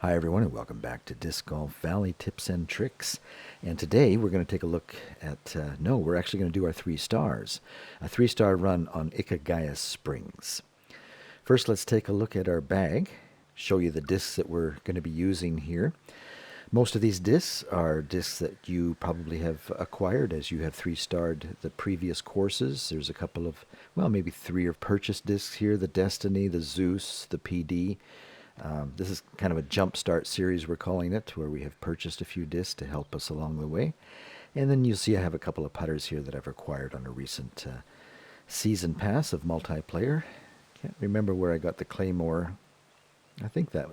Hi everyone and welcome back to Disc Golf Valley Tips and Tricks. And today we're going to take a look at, we're actually going to do our 3 stars. A 3-star run on Ikigai Springs. First let's take a look at our bag, show you the discs that we're going to be using here. Most of these discs are discs that you probably have acquired as you have 3-starred the previous courses. There's a couple of, maybe 3 of purchased discs here, the Destiny, the Zeus, the PD. This is kind of a jump start series, we're calling it, where we have purchased a few discs to help us along the way. And then you'll see I have a couple of putters here that I've acquired on a recent season pass of multiplayer. Can't remember where I got the Claymore. I think that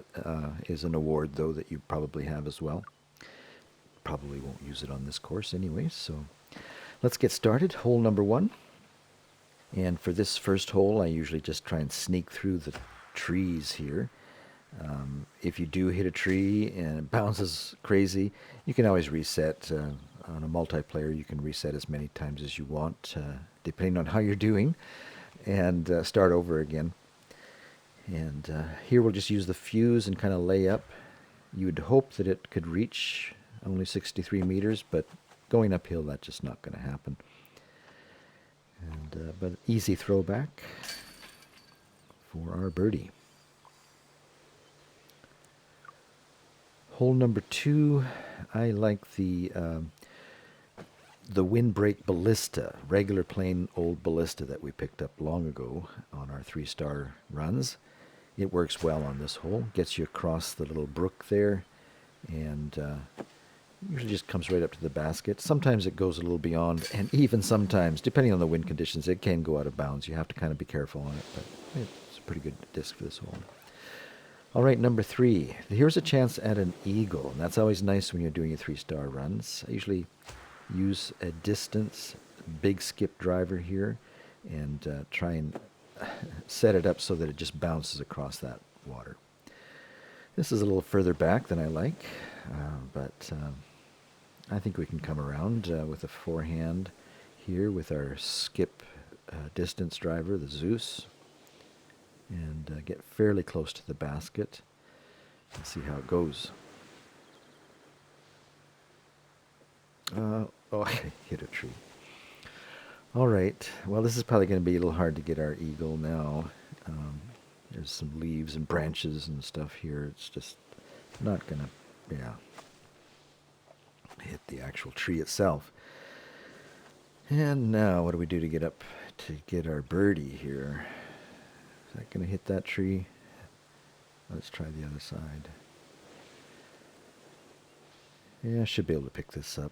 is an award, though, that you probably have as well. Probably won't use it on this course anyway, so let's get started. Hole number 1. And for this first hole, I usually just try and sneak through the trees here. If you do hit a tree and it bounces crazy, you can always reset. On a multiplayer, you can reset as many times as you want, depending on how you're doing, and start over again. And here we'll just use the fuse and kind of lay up. You would hope that it could reach only 63 meters, but going uphill, that's just not going to happen. And but easy throwback for our birdie. Hole number 2, I like the Windbreak Ballista, regular plain old Ballista that we picked up long ago on our 3-star runs. It works well on this hole, gets you across the little brook there, and usually just comes right up to the basket. Sometimes it goes a little beyond, and even sometimes, depending on the wind conditions, it can go out of bounds. You have to kind of be careful on it, but it's a pretty good disc for this hole. All right, number 3. Here's a chance at an eagle, and that's always nice when you're doing your 3-star runs. I usually use a distance, big skip driver here, and try and set it up so that it just bounces across that water. This is a little further back than I like, but I think we can come around with a forehand here with our skip distance driver, the Zeus, and get fairly close to the basket and see how it goes. I hit a tree. All right, well, this is probably going to be a little hard to get our eagle now. There's some leaves and branches and stuff here. It's just not going to, hit the actual tree itself. And now, what do we do to get our birdie here? Is that going to hit that tree? Let's try the other side. Yeah, I should be able to pick this up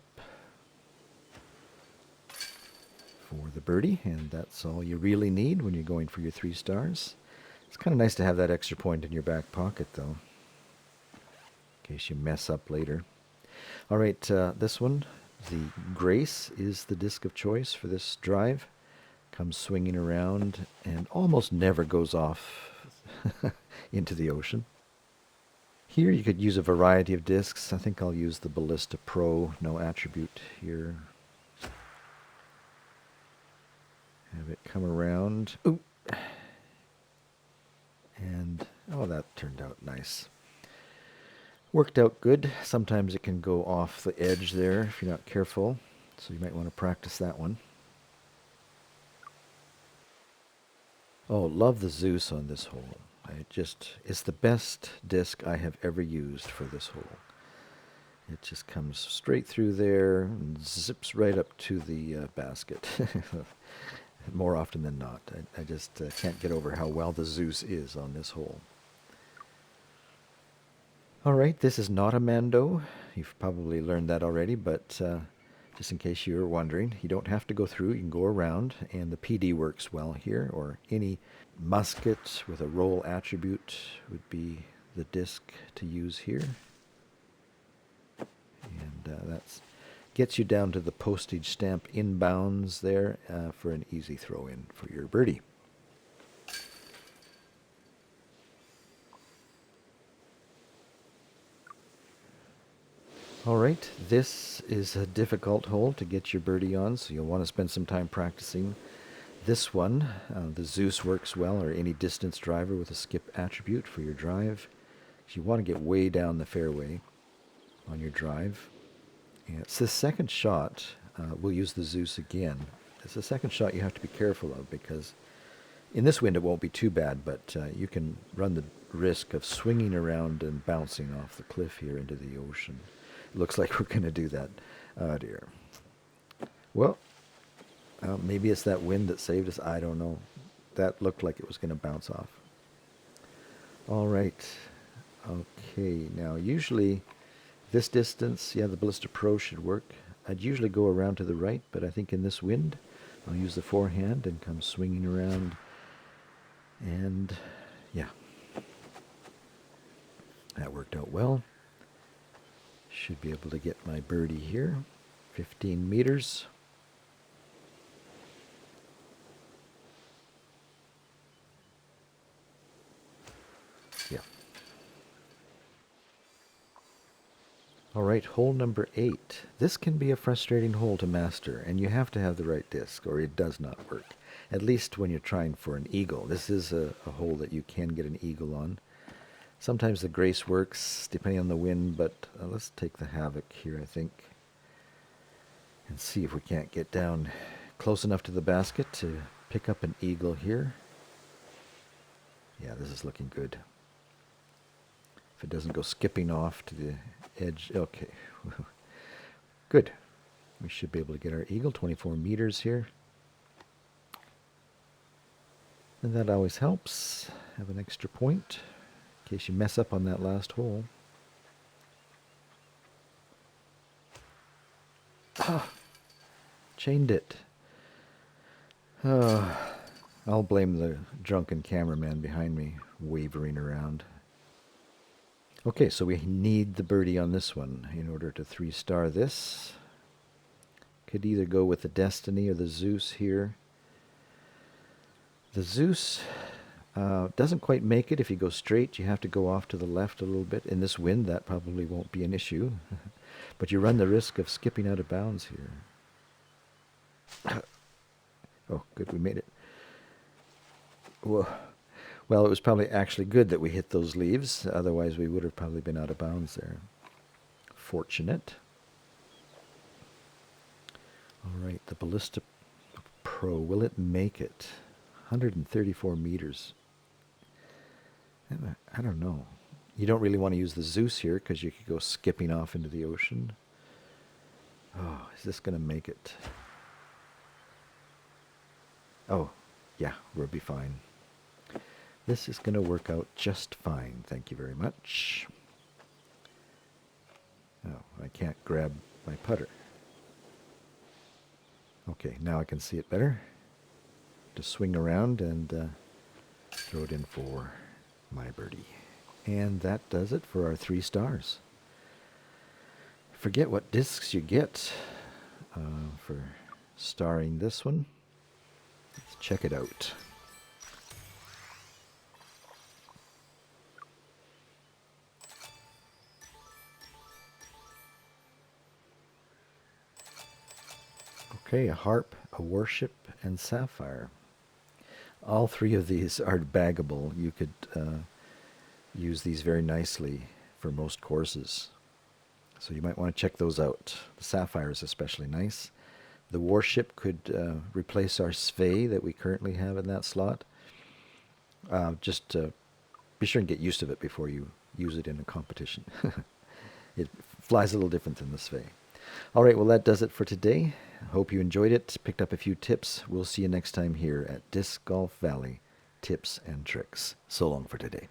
for the birdie, and that's all you really need when you're going for your 3 stars. It's kind of nice to have that extra point in your back pocket, though, in case you mess up later. All right, this one, the Grace, is the disc of choice for this drive. Comes swinging around and almost never goes off into the ocean. Here you could use a variety of discs. I think I'll use the Ballista Pro, no attribute here. Have it come around. Ooh. And, that turned out nice. Worked out good. Sometimes it can go off the edge there if you're not careful, so you might want to practice that one. Oh, love the Zeus on this hole. It's the best disc I have ever used for this hole. It just comes straight through there and zips right up to the basket. More often than not. I just can't get over how well the Zeus is on this hole. All right, this is not a Mando. You've probably learned that already, but just in case you were wondering, you don't have to go through, you can go around, and the PD works well here, or any musket with a roll attribute would be the disc to use here. And that gets you down to the postage stamp inbounds there for an easy throw-in for your birdie. All right, this is a difficult hole to get your birdie on, so you'll want to spend some time practicing. This one, the Zeus works well, or any distance driver with a skip attribute for your drive. You want to get way down the fairway on your drive. And it's the second shot. We'll use the Zeus again. It's the second shot you have to be careful of because in this wind it won't be too bad, but you can run the risk of swinging around and bouncing off the cliff here into the ocean. It looks like we're going to do that. Oh dear. Well, maybe it's that wind that saved us. I don't know. That looked like it was going to bounce off. All right. Okay. Now, usually this distance, yeah, the Ballista Pro should work. I'd usually go around to the right, but I think in this wind, I'll use the forehand and come swinging around. And yeah, that worked out well. Should be able to get my birdie here. 15 meters. Yeah. All right, hole number 8. This can be a frustrating hole to master, and you have to have the right disc, or it does not work. At least when you're trying for an eagle. This is a hole that you can get an eagle on. Sometimes the grace works, depending on the wind, but let's take the havoc here, I think, and see if we can't get down close enough to the basket to pick up an eagle here. Yeah, this is looking good. If it doesn't go skipping off to the edge, okay. Good. We should be able to get our eagle, 24 meters here. And that always helps. Have an extra point in case you mess up on that last hole. Ah, chained it. I'll blame the drunken cameraman behind me wavering around. Okay, so we need the birdie on this one in order to 3-star this. Could either go with the Destiny or the Zeus here. The Zeus doesn't quite make it if you go straight. You have to go off to the left a little bit. In this wind, that probably won't be an issue. But you run the risk of skipping out of bounds here. Oh, good, we made it. Whoa. Well, it was probably actually good that we hit those leaves. Otherwise, we would have probably been out of bounds there. Fortunate. All right, the Ballista Pro. Will it make it? 134 meters. I don't know. You don't really want to use the Zeus here because you could go skipping off into the ocean. Oh, is this going to make it? Oh, yeah, we'll be fine. This is going to work out just fine. Thank you very much. Oh, I can't grab my putter. Okay, now I can see it better. Just swing around and throw it in for my birdie. And that does it for our 3 stars. Forget what discs you get for starring this one. Let's check it out. Okay, a harp, a worship, and sapphire. All 3 of these are baggable. You could use these very nicely for most courses. So you might want to check those out. The sapphire is especially nice. The worship could replace our Svei that we currently have in that slot. Just be sure and get used to it before you use it in a competition. It flies a little different than the Svei. All right, well, that does it for today. Hope you enjoyed it, picked up a few tips. We'll see you next time here at Disc Golf Valley Tips and Tricks. So long for today.